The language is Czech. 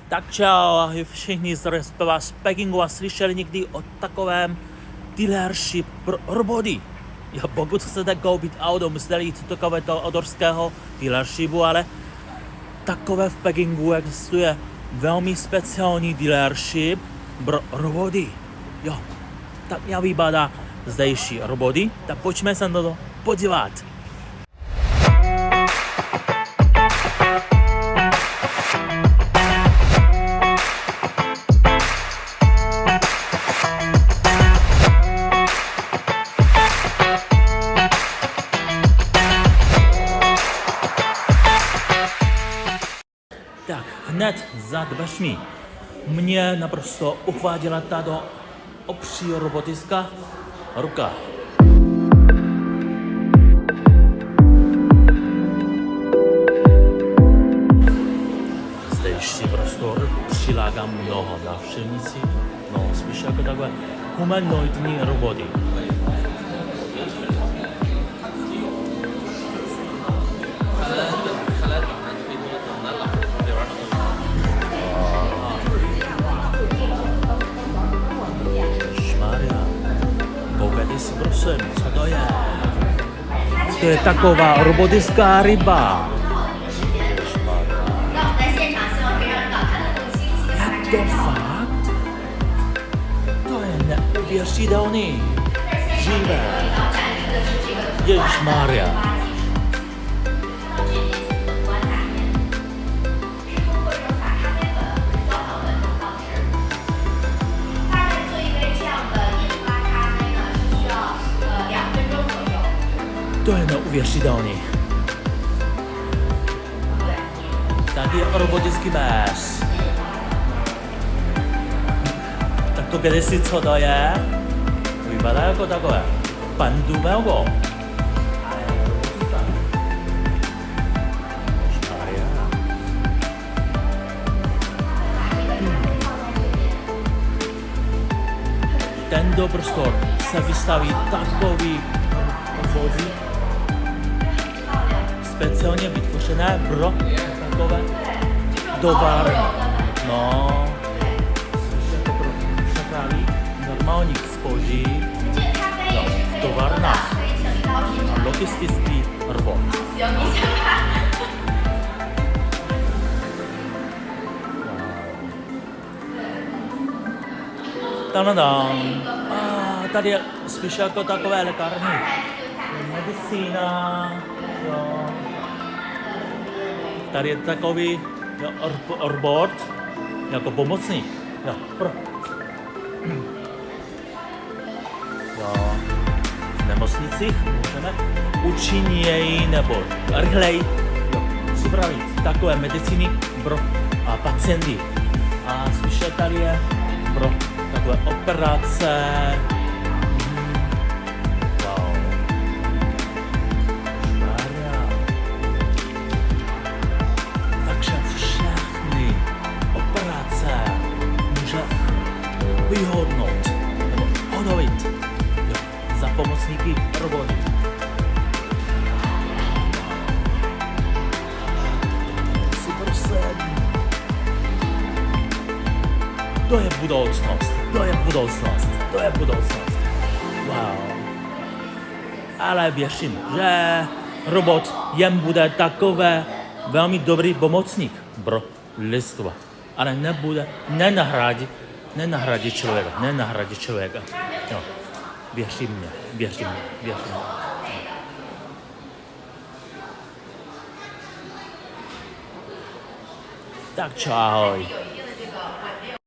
Tak čau, všichni z Pekingu a slyšeli někdy o takovém dealership pro roboty. Jo, pokud chcete koupit auto, mysleli jít do takového autorského dealershipu, ale takové v Pekingu existuje velmi speciální dealership pro roboty. Jo, tak jak vypadá zdejší roboty, tak pojďme se na to podívat. Tak hned za dveřmi mě naprosto uchvátila tato obří robotická ruka. Zdejší prostor přiláká mnoho návštěvnící, no spíš jako takové humanoidní roboty. Prosím, co to je? To je taková robotická ryba. Jak to fakt? To je neuvěřitelný. Živé. Ježišmarja. To je neuvěřitelný. Tady je robotický pes. Tak to kdysi co to je? Vypadá jako takové pandumelko. Tento prostor se vystaví takový vozí speciálně vytvořené pro takové továrny. No, jako pro přepravy normálních zboží v továrnách. Logistický robot. Tanadam. Tady je spíš jako takové lékárny. Medicína, jo. Tady je takový robot jako pomocník. Jo. Jo. V nemocnicích můžeme účinněji nebo rychleji připravit takové medicíny pro pacienty. A spíše tady je pro takové operace. Vyhodnout nebo odhalit za pomocníky roboty. Super sen. To je budoucnost. To je budoucnost. To je budoucnost. Wow. Ale věřím, že robot jen bude takové velmi dobrý pomocník pro lidstvo. Ale nenahradí člověka. No, věřím mě. Tak čau, ahoj.